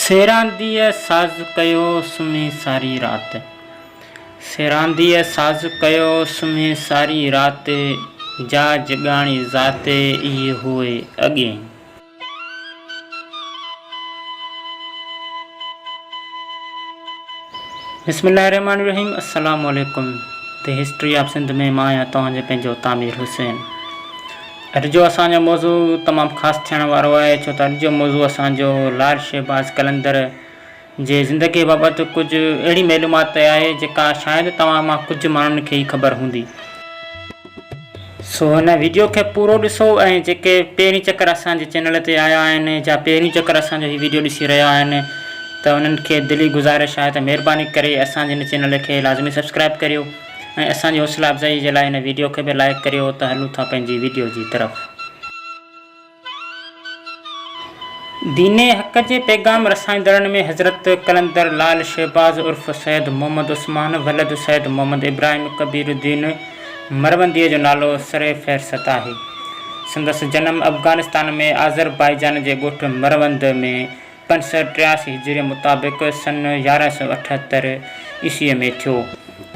सेरांदीअ साज़ कयो सुम्ही सारी रात। सेरांदीअ साज़ कयो सुम्ही सारी रात, जा जगाणी ज़ाते इहे हुए अॻे। बिस्मिल्लाहिर्रहमानिर्रहीम। अस्सलामु अलैकुम। द हिस्ट्री ऑफ सिंध में मां आहियां तव्हांजो पंहिंजो तामिर हुसैन। अॼु जो असांजो मौज़ू तमामु ख़ासि थियण वारो आहे, छो त अॼु जो मौज़ू असांजो लाल शहबाज़ कलंदर जे ज़िंदगी बाबति कुझु अहिड़ी मालूमात आहे जेका शायदि तव्हां मां कुझु माण्हुनि खे ई ख़बर हूंदी। सो हिन वीडियो खे पूरो ॾिसो ऐं जेके पहिरीं चकर असांजे चैनल ते आया आहिनि या पहिरीं चकर असांजो हीउ वीडियो ॾिसी रहिया आहिनि त उन्हनि खे दिली गुज़ारिश आहे त महिरबानी करे असांजे हिन चैनल खे लाज़मी सब्सक्राइब करियो ऐं असांजी हौसला अफ़ज़ाई जे लाइ हिन वीडियो खे बि लाइक करियो त हलूं था पंहिंजी वीडियो जी तरफ़। दीने हक़ जे पैगाम रसाईंदड़नि में हज़रत कलंदर लाल शहबाज़ उर्फ़ सैयद मोहम्मद उस्मान वलद सैयद मोहम्मद इब्राहिम कबीरुद्दीन मरवंदीअ जो नालो सरे फ़हरिस्त आहे। संदसि जनम अफ़गानिस्तान में आज़रबाईजान जे ॻोठ मरवंद में 583 हिजरी मुताबिक़ सन 1178 ईस्वीअ में थियो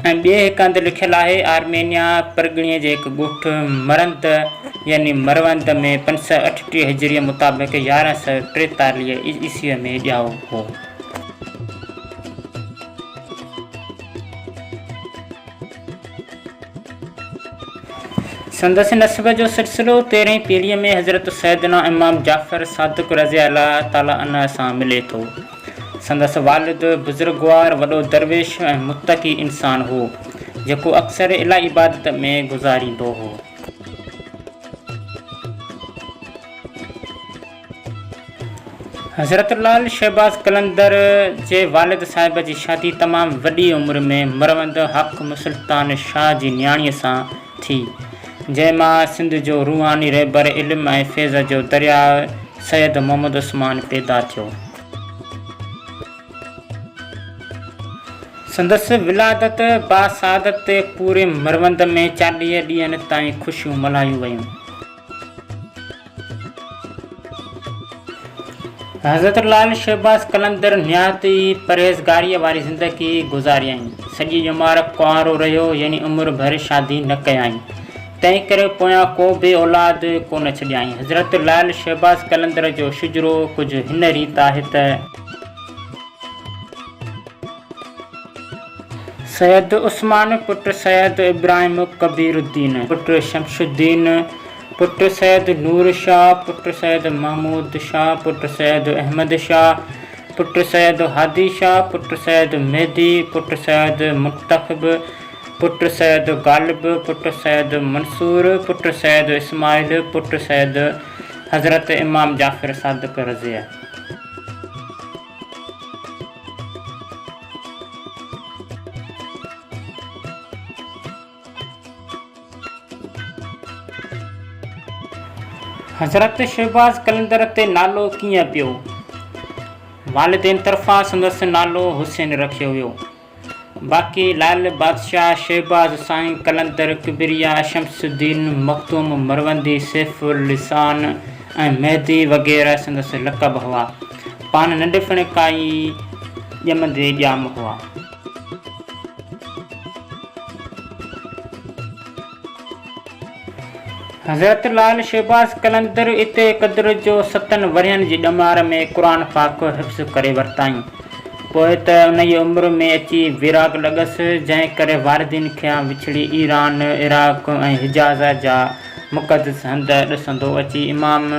ऐं ॿिए हिकु हंधि लिखियलु आहे आर्मेनिया परॻिणे जे हिकु ॻोठ मरंद यानी मरवंद में 538 हिजरी मुताबिक़ 1143 ईस्वीअ में ॼाओ हो। संदसि नस्ब जो सिलसिलो 13वीं पीढ़ीअ में हज़रत सैयदना इमाम जाफ़र सादिक़ रज़ी अल्लाह ताला अन्हु सां मिले थो। संदसि वालिद बुज़ुर्गवार वॾो दरवेश ऐं मुत्तक़ी इंसान हो जेको अक्सर इलाही इबादत में गुज़ारींदो हो। हज़रत लाल शहबाज़ कलंदर जे वालिद साहिब जी शादी तमामु वॾी उमिरि में मरवंद हाकिम सुल्तान शाह जी नियाणीअ सां थी, जंहिंमां सिंध जो रूहानी रहबर इल्म ऐं फैज़ जो दरिया सैयद मोहम्मद उस्मान पैदा थियो। संदसि विलादत बासादत ते पूरे मरवंद में 40 ॾींहंनि ताईं ख़ुशियूं मल्हायूं वयूं। हज़रत लाल शहबाज़ कलंदर निहायत ई परहेज़गारीअ वारी ज़िंदगी गुज़ारियईं। सॼी उमिरि कुंवारो रहियो यानी उमिरि भर शादी न कयाईं, तंहिं करे पोयां को बि औलाद कोन छॾियाईं। हज़रत लाल शहबाज़ कलंदर जो शुजरो कुझु हिन रीत आहे त सैयद उस्मान पुट सैयद इब्राहिम कबीरुद्दीन पुट शमशुद्दीन पुट सैयद नूर शाह पुट सैयद महमूद शाह पुट सैयद अहमद शाह पुट सैयद हादी शाह पुट सैयद मेहदी पुट सैयद मुंतखब पुट सैयद गालिब पुट सैयद मंसूर पुट सैयद इस्माइल पुट सैयद हज़रत इमाम जाफ़र सादिक़ रज़िया। हज़रत शहबाज़ कलंदर ते नालो कीअं पियो? वालिदैन तरफ़ां संदसि नालो हुसैन रखियो वियो। बाक़ी लाल बादशाह शहबाज़ साईं कलंदर किबरिया शमसुद्दीन मखदूम मरवंदी सैफ़ुल लिसान ऐं मेहदी वग़ैरह संदसि लक़ब हुआ। पाण नंढपिण खां ई ॼमंदे ॼाम हुआ। हज़रत लाल शहबाज़ कलंदर इते क़द्र जो 7 वरियनि जी ॼमार में क़ुरान पाक हिफ़्ज़ करे वरिताईं। पोइ त उन जी उमिरि में अची विराग लॻसि, जंहिं करे वारिदीन खे विछड़ी ईरान इराक़ ऐं हिजाज़ जा मुक़दस हंध ॾिसंदो अची इमाम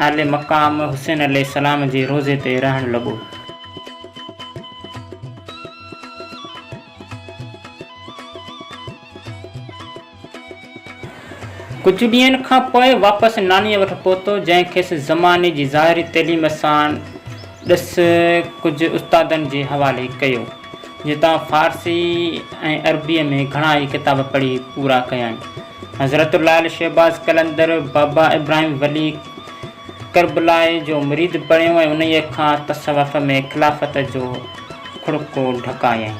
आले मक़ाम हुसैन अलैहिस्सलाम जे रोज़े ते रहणु लॻो। कुझु ॾींहंनि खां पोइ वापसि नानीअ वटि पहुतो, जंहिं खेसि ज़माने जी ज़ाहिरी तइलीम सां ॾिस कुझु उस्तादनि जे हवाले कयो। जितां फ़ारसी ऐं अरबीअ में घणा ई किताब पढ़ी पूरा कयाईं। हज़रत लाल शहबाज़ कलंदर बाबा इब्राहिम वली करबलाए जो मुरीद बणियो ऐं उन्हीअ खां तसवुफ़ में ख़िलाफ़त जो खुड़को ढकायईं।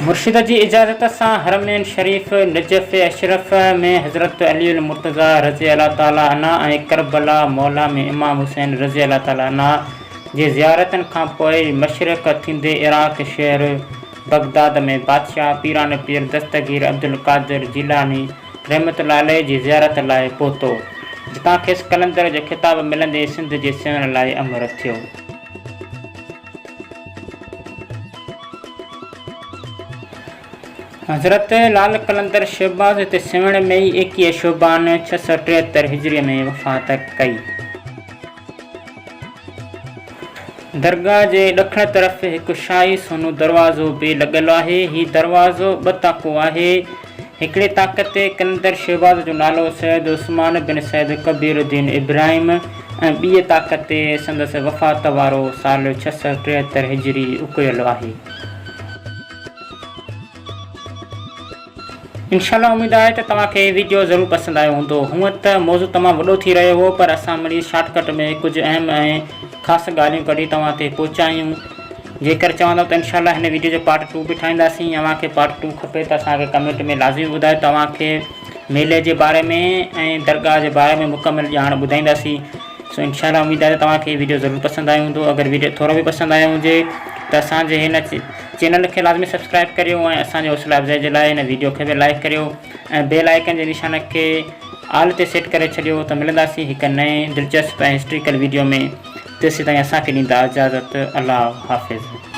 मुर्शिद जी इजाज़त सां हरमैन शरीफ़ नजफ़ अशरफ में हज़रत अली मुर्तज़ा रज़ी अल्लाह ताला अन्हा ऐं करबला मौला में इमाम हुसैन रज़ी अल्लाह ताला अन्हा जे ज़ियारतनि खां पोइ मशरक़ थींदे इराक़ शहर बगदाद में बादशाह पीरान पीर दस्तगीर अब्दुल क़ादिर जीलानी रहमतुल्लाह अलैह जी ज़ियारत लाइ पहुतो, जितां खेसि कलंदर जो ख़िताब मिलंदे सिंध जे सेवण लाइ अमर थियो। हज़रत लाल कलंदर शहबाज़ हिते सेवण में ई 21 शोबान 673 हिजरीअ में वफ़ात कई। दरगाह जे ॾखण तरफ़ हिकु शाही सोनो दरवाज़ो बि लॻियलु आहे। हीउ दरवाज़ो 2 ताको आहे। हिकिड़े ताक़ ते कलंदर शहबाज़ जो नालो सैयद उस्मान बिन सैयद कबीरुद्दीन इब्राहिम ऐं ॿिए ताक़ ते संदसि वफ़ात वारो साल 673 हिजरी उकयलु आहे। इंशाअल्लाह उम्मीद आहे त तव्हांखे वीडियो ज़रूरु पसंदि आयो हूंदो। हूअं त मौज़ू तमामु वॾो थी रहियो हो, पर असां मिली शॉर्टकट में कुझु अहम ऐं ख़ासि ॻाल्हियूं कढी तव्हां ते पहुचायूं। जेकर चवंदव त इंशाअल्लाह हिन वीडियो जो पार्ट 2 बि ठाहींदासीं। तव्हांखे पार्ट 2 खपे त असांखे कमेंट में लाज़मी ॿुधायो। तव्हांखे मेले जे बारे में ऐं दरगाह जे बारे में मुकमल ॼाण ॿुधाईंदासीं। सो इंशाअल्लाह उम्मीद आहे त तव्हांखे वीडियो ज़रूरु पसंदि आयो हूंदो। अगरि वीडियो थोरो बि पसंदि आयो हुजे त असांजे हिन चैनल खे लाज़मी सब्सक्राइब करियो ऐं असांजे हौसला अफ़ज़ाई जे लाइ हिन वीडियो खे बि लाइक करियो ऐं बेल आइकन जे निशान खे आल ते सेट करे छॾियो त मिलंदासीं हिकु नए दिलचस्प ऐं हिस्ट्रिकल वीडियो में। तेसीं ताईं असांखे ॾींदा इजाज़त। अल्लाह हाफ़िज़।